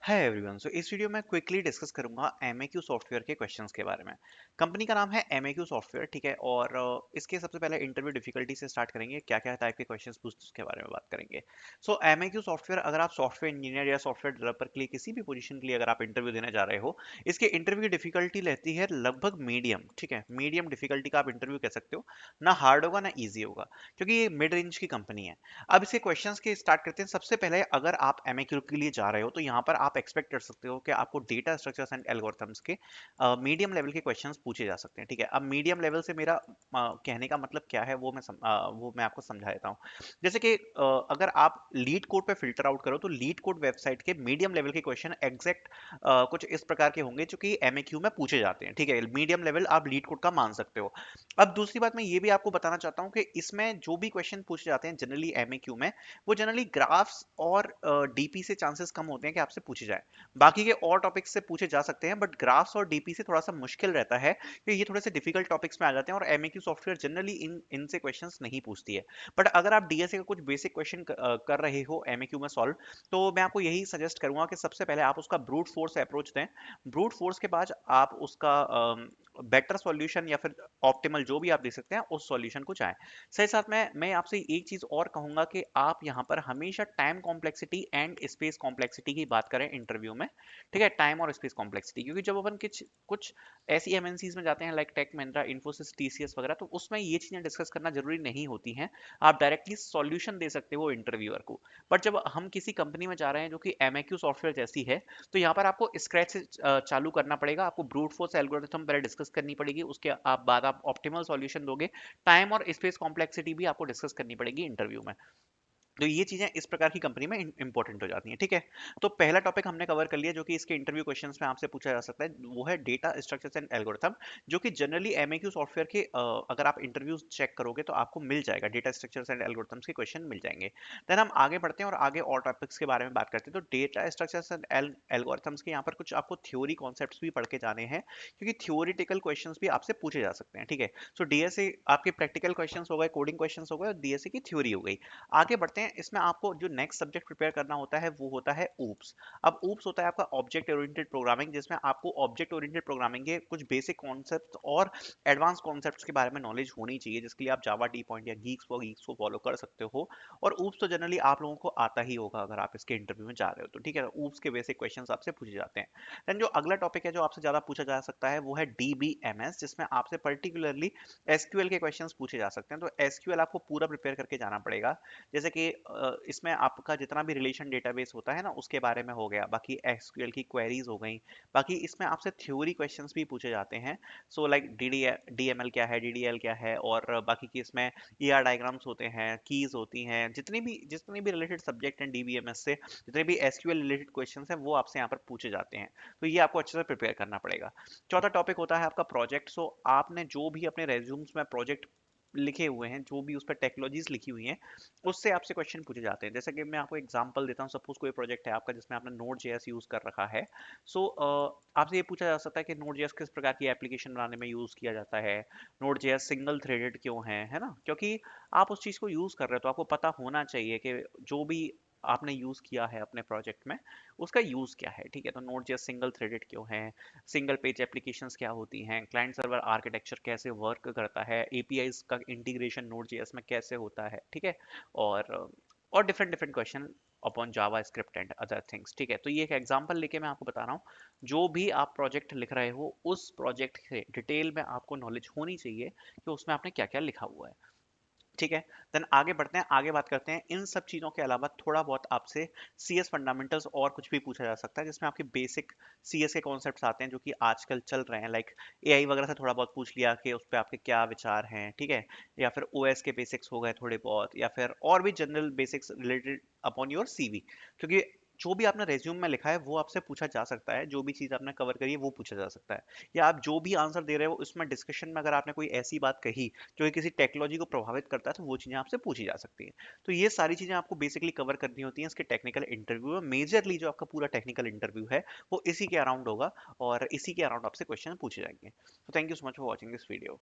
Hi everyone. सो इस video में quickly discuss करूंगा एमएक्यू सॉफ्टवेयर के क्वेश्चंस के बारे में। कंपनी का नाम है एमएक्यू सॉफ्टवेयर, ठीक है। और इसके सबसे पहले इंटरव्यू डिफिकल्टी से स्टार्ट करेंगे, क्या क्या टाइप के क्वेश्चंस पूछते हैं उसके बारे में बात करेंगे। सो एमएक्यू सॉफ्टवेयर, अगर आप सॉफ्टवेयर इंजीनियर या सॉफ्टवेयर डेवलपर के लिए किसी भी पोजीशन के लिए अगर आप इंटरव्यू देने जा रहे हो, इसके इंटरव्यू की डिफिकल्टी रहती है लगभग मीडियम, ठीक है। मीडियम डिफिकल्टी का आप इंटरव्यू कह सकते हो। ना हार्ड होगा ना ईजी होगा, क्योंकि ये मिड रेंज की कंपनी है। अब इसके क्वेश्चंस के स्टार्ट करते हैं। सबसे पहले अगर आप एमएक्यू के लिए जा रहे हो तो यहाँ पर आप एक्सपेक्ट कर सकते हो कि आपको डेटा स्ट्रक्चर्स एंड एल्गोरिथम्स के मीडियम लेवल के क्वेश्चंस पूछे जा सकते हैं, ठीक है। अब मीडियम लेवल से मेरा कहने का मतलब क्या है वो मैं आपको समझा देता हूँ। जैसे कि अगर आप लीड कोड पे फिल्टर आउट करो तो लीड कोड वेबसाइट के मीडियम लेवल के क्वेश्चन एग्जैक्ट कुछ इस प्रकार के होंगे जो कि एमएक्यू में पूछे जाते हैं, ठीक है। मीडियम लेवल आप लीड कोड का मान सकते हो। अब दूसरी बात मैं ये भी आपको बताना चाहता हूँ कि इसमें जो भी क्वेश्चन पूछे जाते हैं जनरली एमएक्यू में, वो जनरली ग्राफ्स और डीपी से चांसेस कम होते हैं कि आपसे पूछे जाए। बाकी के और टॉपिक्स से पूछे जा सकते हैं, बट ग्राफ्स और डीपी से थोड़ा सा मुश्किल रहता है कि ये थोड़े से डिफिकल्ट टॉपिक्स में आ जाते हैं और एमएक्यू सॉफ्टवेयर जनरली इनसे क्वेश्चंस नहीं पूछती है। बट अगर आप डीएसए का कुछ बेसिक क्वेश्चन कर रहे हो एमएक्यू में सॉल्व, तो मैं आपको यही सजेस्ट करूंगा कि सबसे पहले आप उसका ब्रूट फोर्स अप्रोच दें। ब्रूट फोर्स के बाद आप उसका बेटर सॉल्यूशन या फिर ऑप्टिमल जो भी आप दे सकते हैं उस सॉल्यूशन को चाहें। सही साथ में मैं आपसे एक चीज और कहूंगा कि आप यहाँ पर हमेशा time complexity and space complexity की बात करें इंटरव्यू में, ठीक है। टाइम और स्पेस कॉम्प्लेक्सिटी, क्योंकि जब अपन कुछ कुछ ऐसी एमएनसीज में जाते हैं लाइक टेक महिंद्रा, इन्फोसिस, टीसीएस वगैरह, तो उसमें ये चीजें डिस्कस करना जरूरी नहीं होती हैं। आप डायरेक्टली सॉल्यूशन दे सकते हो इंटरव्यूअर को। बट जब हम किसी कंपनी में जा रहे हैं जो कि एमएक्यू सॉफ्टवेयर जैसी है, तो यहाँ पर आपको स्क्रैच से चालू करना पड़ेगा। आपको ब्रूट फोर्स एल्गोरिथम पहले डिस्कस करनी पड़ेगी, उसके आप बाद आप ऑप्टिमल सॉल्यूशन दोगे। टाइम और स्पेस कॉम्प्लेक्सिटी भी आपको डिस्कस करनी पड़ेगी इंटरव्यू में। तो ये चीजें इस प्रकार की कंपनी में इंपॉर्टेंट हो जाती हैं, ठीक है। तो पहला टॉपिक हमने कवर कर लिया जो कि इसके इंटरव्यू क्वेश्चंस में आपसे पूछा जा सकता है, वो है डेटा स्ट्रक्चर्स एंड एल्गोरिथम, जो कि जनरली एमएक्यू सॉफ्टवेयर के अगर आप इंटरव्यूज चेक करोगे तो आपको मिल जाएगा, डेटा स्ट्रक्चर्स एंड एल्गोरिथम्स के क्वेश्चन मिल जाएंगे। देन हम आगे बढ़ते हैं और आगे और टॉपिक्स के बारे में बात करते हैं। तो डेटा स्ट्रक्चर्स एंड एल्गोरिथम्स के यहाँ पर कुछ आपको थ्योरी कॉन्सेप्ट्स भी पढ़ के जाने हैं, क्योंकि थ्योरिटिकल क्वेश्चंस भी आपसे पूछे जा सकते हैं, ठीक है। सो डीएसए आपके प्रैक्टिकल क्वेश्चंस हो गए, कोडिंग क्वेश्चंस हो गए, और डीएसए की थ्योरी हो गई। आगे बढ़ते हैं। इसमें आपको जो नेक्स्ट सब्जेक्ट प्रिपेयर करना होता है वो होता है ऊप्स। अब ऊप्स होता है आपका ऑब्जेक्ट ओरिएंटेड प्रोग्रामिंग, जिसमें आपको ऑब्जेक्ट ओरिएंटेड प्रोग्रामिंग के कुछ बेसिक कॉन्सेप्ट और एडवांस कॉन्सेप्ट्स के बारे में नॉलेज होनी चाहिए, जिसके लिए आप जावा डी पॉइंट या गीक्स को फॉलो कर सकते हो। और ऊप्स तो जनरली आप लोगों को आता ही होगा अगर आप इसके इंटरव्यू में जा रहे हो तो, ठीक है। ऊप्स के बेसिक क्वेश्चंस आपसे पूछे जाते हैं। देन जो अगला टॉपिक है जो आपसे ज्यादा पूछा जा सकता है वो है डीबीएमएस, जिसमें आपसे पर्टिकुलरली एसक्यूएल के क्वेश्चंस पूछे जा सकते हैं। तो एसक्यूएल आपको पूरा प्रिपेयर करके जाना पड़ेगा। जैसे कि इसमें आपका जितना भी रिलेशन डेटाबेस होता है ना उसके बारे में हो गया, बाकी एसक्यूएल की क्वेरीज हो गई। बाकी इसमें आपसे थ्योरी क्वेश्चंस भी पूछे जाते हैं। सो लाइक डीएमएल क्या है, डीडीएल क्या है, और बाकी की इसमें ईआर डायग्राम्स होते हैं, कीज होती हैं, जितनी भी रिलेटेड सब्जेक्ट हैं डीबीएमएस से, जितने भी एसक्यूएल रिलेटेड क्वेश्चंस हैं वो आपसे यहाँ पर पूछे जाते हैं। तो ये आपको अच्छे से प्रिपेयर करना पड़ेगा। चौथा टॉपिक होता है आपका प्रोजेक्ट। सो आपने जो भी अपने रेज्यूम्स में प्रोजेक्ट लिखे हुए हैं, जो भी उस पर टेक्नोलॉजीज लिखी हुई हैं, उससे आपसे क्वेश्चन पूछे जाते हैं। जैसे कि मैं आपको एग्जांपल देता हूँ, सपोज कोई प्रोजेक्ट है आपका जिसमें आपने नोड जेएस यूज कर रखा है। सो आपसे ये पूछा जा सकता है कि नोड जेएस किस प्रकार की एप्लीकेशन बनाने में यूज किया जाता है, नोड जेएस सिंगल थ्रेडेड क्यों है ना। क्योंकि आप उस चीज को यूज कर रहे हो तो आपको पता होना चाहिए कि जो भी आपने यूज किया है अपने प्रोजेक्ट में उसका यूज क्या है, ठीक है। तो नोड जेएस सिंगल थ्रेडेड क्यों है, सिंगल पेज एप्लीकेशंस क्या होती हैं, क्लाइंट सर्वर आर्किटेक्चर कैसे वर्क करता है, एपीआईज का इंटीग्रेशन नोड जेएस में कैसे होता है, ठीक है। और और different different question upon Java script and other things, ठीक है। तो ये एक एग्जांपल लेके मैं आपको बता रहा हूँ। जो भी आप प्रोजेक्ट लिख रहे हो उस प्रोजेक्ट से डिटेल में आपको नॉलेज होनी चाहिए कि उसमें आपने क्या क्या लिखा हुआ है, ठीक है। देन आगे बढ़ते हैं, आगे बात करते हैं। इन सब चीज़ों के अलावा थोड़ा बहुत आपसे सीएस फंडामेंटल्स और कुछ भी पूछा जा सकता है, जिसमें आपके बेसिक सीएस के कॉन्सेप्ट्स आते हैं जो कि आजकल चल रहे हैं, लाइक एआई वगैरह से थोड़ा बहुत पूछ लिया कि उस पर आपके क्या विचार हैं, ठीक है। या फिर ओएस के बेसिक्स हो गए थोड़े बहुत, या फिर और भी general basics related upon your CV. क्योंकि जो भी आपने रेज्यूम में लिखा है वो आपसे पूछा जा सकता है, जो भी चीज़ आपने कवर करी है वो पूछा जा सकता है। या आप जो भी आंसर दे रहे हो उसमें डिस्कशन में अगर आपने कोई ऐसी बात कही जो कि किसी टेक्नोलॉजी को प्रभावित करता है तो वो चीज़ें आपसे पूछी जा सकती हैं। तो ये सारी चीज़ें आपको बेसिकली कवर करनी होती हैं इसके टेक्निकल इंटरव्यू में। मेजरली जो आपका पूरा टेक्निकल इंटरव्यू है वो इसी के अराउंड होगा और इसी के अराउंड आपसे क्वेश्चन पूछे जाएंगे। तो thank you so much for watching this video.